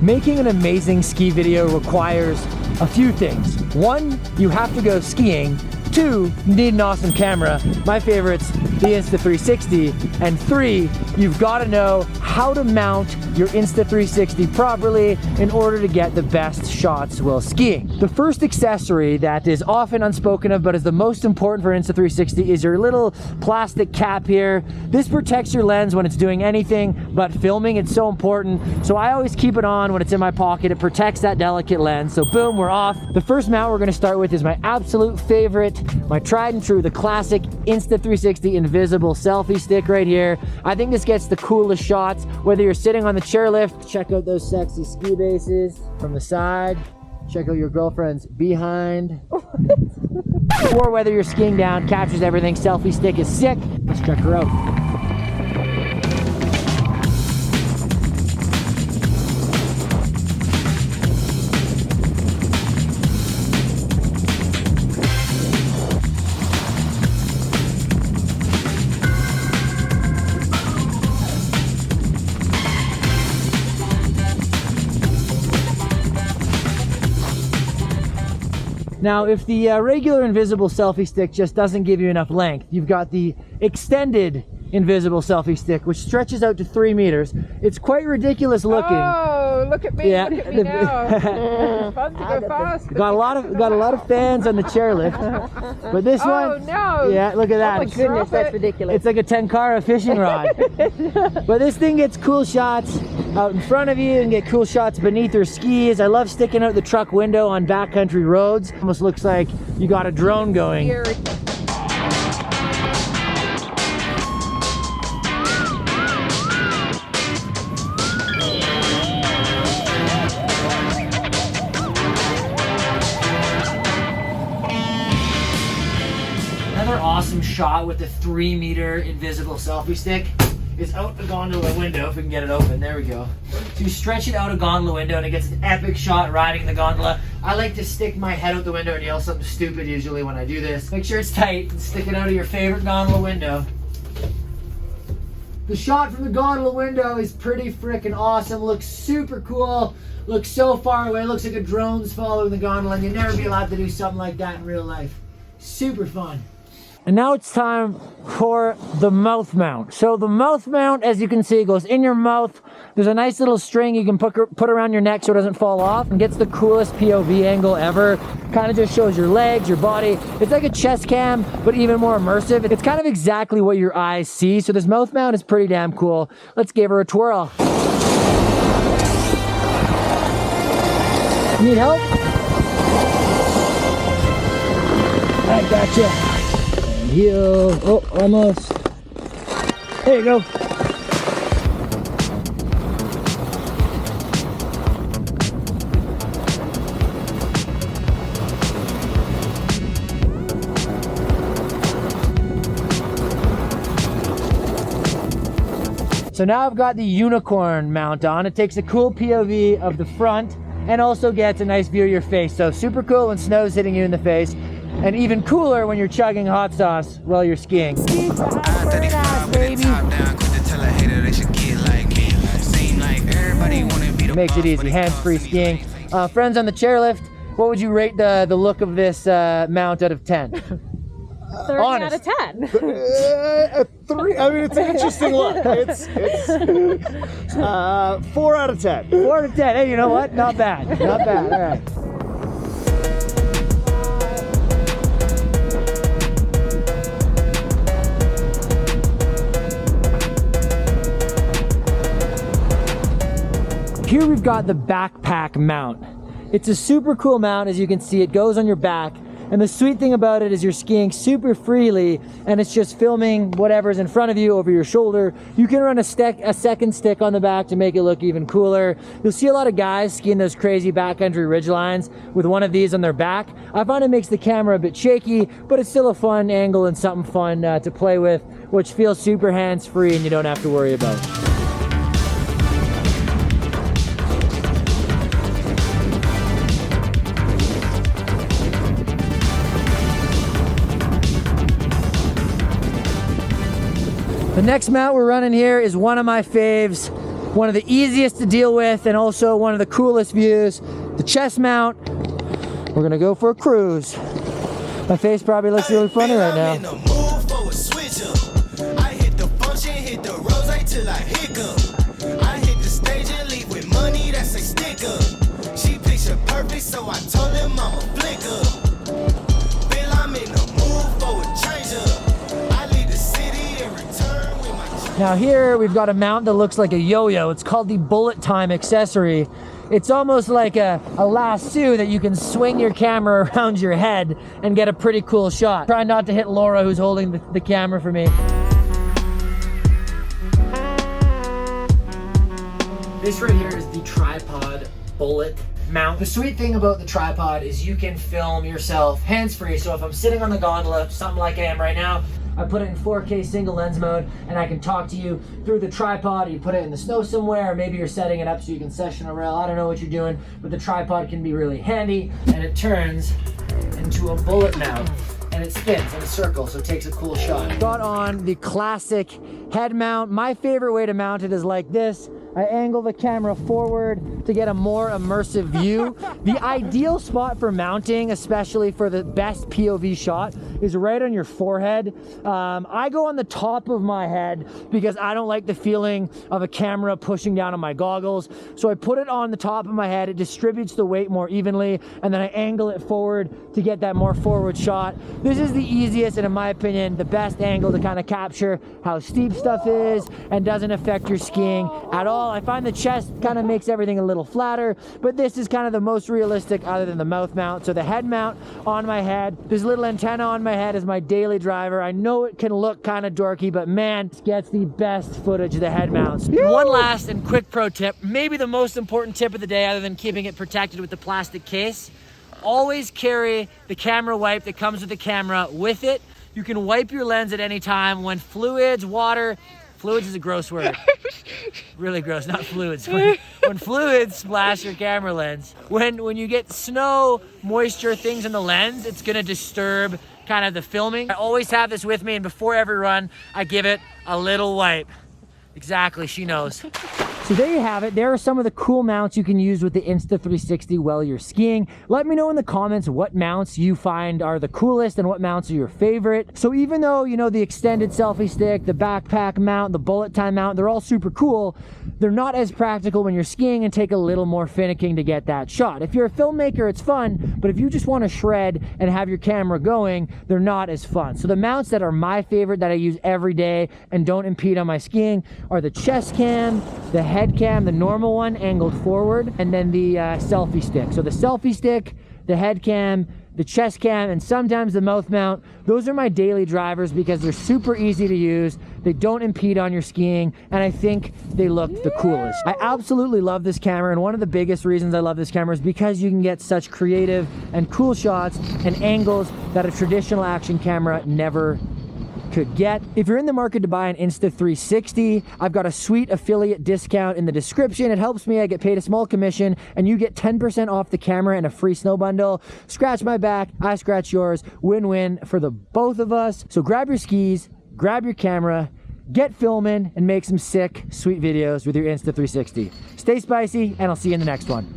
Making an amazing ski video requires a few things. One, you have to go skiing. Two, you need an awesome camera. My favorite's the Insta360. And three, you've got to know how to mount your Insta360 properly in order to get the best shots while skiing. The first accessory that is often unspoken of but is the most important for Insta360 is your little plastic cap here. This protects your lens when it's doing anything but filming. It's so important. So I always keep it on when it's in my pocket. It protects that delicate lens. So boom, we're off. The first mount we're going to start with is my absolute favorite, my tried and true, the classic Insta360 invisible selfie stick right here. I think this gets the coolest shots, whether you're sitting on the chairlift, check out those sexy ski bases from the side, check out your girlfriend's behind, or whether you're skiing down, captures everything. Selfie stick is sick. Let's check her out. Now, if the regular invisible selfie stick just doesn't give you enough length, you've got the extended invisible selfie stick, which stretches out to 3 meters. It's quite ridiculous looking. Oh, look at me! Yeah. Look at me now. Fun to go fast. Got a lot of fans on the chairlift, but this one. Oh no! Yeah, look at that. Oh my goodness, that's ridiculous. It's like a Tenkara fishing rod. But this thing gets cool shots out in front of you and get cool shots beneath your skis. I love sticking out the truck window on backcountry roads. Almost looks like you got a drone going. Here. Another awesome shot with the 3-meter invisible selfie stick is out the gondola window, if we can get it open. There we go. So you stretch it out a gondola window and it gets an epic shot riding the gondola. I like to stick my head out the window and yell something stupid usually when I do this. Make sure it's tight and stick it out of your favorite gondola window. The shot from the gondola window is pretty freaking awesome. Looks super cool. Looks so far away. Looks like a drone's following the gondola, and you'd never be allowed to do something like that in real life. Super fun. And now it's time for the mouth mount. So the mouth mount, as you can see, goes in your mouth. There's a nice little string you can put around your neck so it doesn't fall off, and gets the coolest POV angle ever. Kind of just shows your legs, your body. It's like a chest cam, but even more immersive. It's kind of exactly what your eyes see. So this mouth mount is pretty damn cool. Let's give her a twirl. Need help? I gotcha. Heel. Oh, almost. There you go. So now I've got the unicorn mount on. It takes a cool POV of the front and also gets a nice view of your face. So super cool when snow's hitting you in the face. And even cooler when you're chugging hot sauce while you're skiing. Makes it easy, hands-free skiing. Friends on the chairlift, what would you rate the look of this mount out of 10? 30 out of 10. A 3. I mean, it's an interesting look. It's 4 out of 10. 4 out of 10. Hey, you know what? Not bad. Not bad. All right. Here we've got the backpack mount. It's a super cool mount. As you can see, it goes on your back. And the sweet thing about it is you're skiing super freely and it's just filming whatever's in front of you over your shoulder. You can run a second stick on the back to make it look even cooler. You'll see a lot of guys skiing those crazy backcountry ridge lines with one of these on their back. I find it makes the camera a bit shaky, but it's still a fun angle and something fun to play with, which feels super hands-free and you don't have to worry about. The next mount we're running here is one of my faves. one of the easiest to deal with and also one of the coolest views. The chest mount. We're gonna go for a cruise. My face probably looks really funny right now. I hit the function, hit the rose till I hiccup. I hit the stage and leave with money that's a sticker. She picture perfect, so I told him I'm a flicker. Bill, I'm in the mood for a change up. I leave the city and return with my. Now here we've got a mount that looks like a yo-yo. It's called the Bullet Time accessory. It's almost like a lasso that you can swing your camera around your head and get a pretty cool shot. Try not to hit Laura, who's holding the camera for me. This right here is the tripod bullet mount. The sweet thing about the tripod is you can film yourself hands-free. So if I'm sitting on the gondola, something like I am right now, I put it in 4K single lens mode and I can talk to you through the tripod. You put it in the snow somewhere, or maybe you're setting it up so you can session a rail. I don't know what you're doing, but the tripod can be really handy, and it turns into a bullet mount and it spins in a circle, so it takes a cool shot. Got on the classic head mount. My favorite way to mount it is like this. I angle the camera forward to get a more immersive view. The ideal spot for mounting, especially for the best POV shot, is right on your forehead. I go on the top of my head because I don't like the feeling of a camera pushing down on my goggles. So I put it on the top of my head, it distributes the weight more evenly, and then I angle it forward to get that more forward shot. This is the easiest and, in my opinion, the best angle to kind of capture how steep stuff is and doesn't affect your skiing at all. I find the chest kind of makes everything a little flatter, but this is kind of the most realistic other than the mouth mount. So the head mount on my head, this little antenna on my head is my daily driver. I know it can look kind of dorky, but man, it gets the best footage of the head mounts. One last and quick pro tip, maybe the most important tip of the day other than keeping it protected with the plastic case. Always carry the camera wipe that comes with the camera with it. You can wipe your lens at any time when fluids is a gross word. Really gross, not fluids. When fluids splash your camera lens, when you get snow, moisture, things in the lens, it's gonna disturb kind of the filming. I always have this with me, and before every run, I give it a little wipe. Exactly, she knows. So there you have it. There are some of the cool mounts you can use with the Insta360 while you're skiing. Let me know in the comments what mounts you find are the coolest and what mounts are your favorite. So even though, you know, the extended selfie stick, the backpack mount, the bullet time mount, they're all super cool, they're not as practical when you're skiing and take a little more finicking to get that shot. If you're a filmmaker, it's fun, but if you just want to shred and have your camera going, they're not as fun. So the mounts that are my favorite that I use every day and don't impede on my skiing are the chest cam, the head cam, the normal one angled forward, and then the selfie stick. So the selfie stick, the head cam, the chest cam, and sometimes the mouth mount. Those are my daily drivers because they're super easy to use. They don't impede on your skiing, and I think they look the coolest. I absolutely love this camera, and one of the biggest reasons I love this camera is because you can get such creative and cool shots and angles that a traditional action camera never could get. If you're in the market to buy an Insta360, I've got a sweet affiliate discount in the description. It helps me, I get paid a small commission, and you get 10% off the camera and a free snow bundle. Scratch my back, I scratch yours. Win-win for the both of us. So grab your skis, grab your camera, get filming, and make some sick, sweet videos with your Insta360. Stay spicy, and I'll see you in the next one.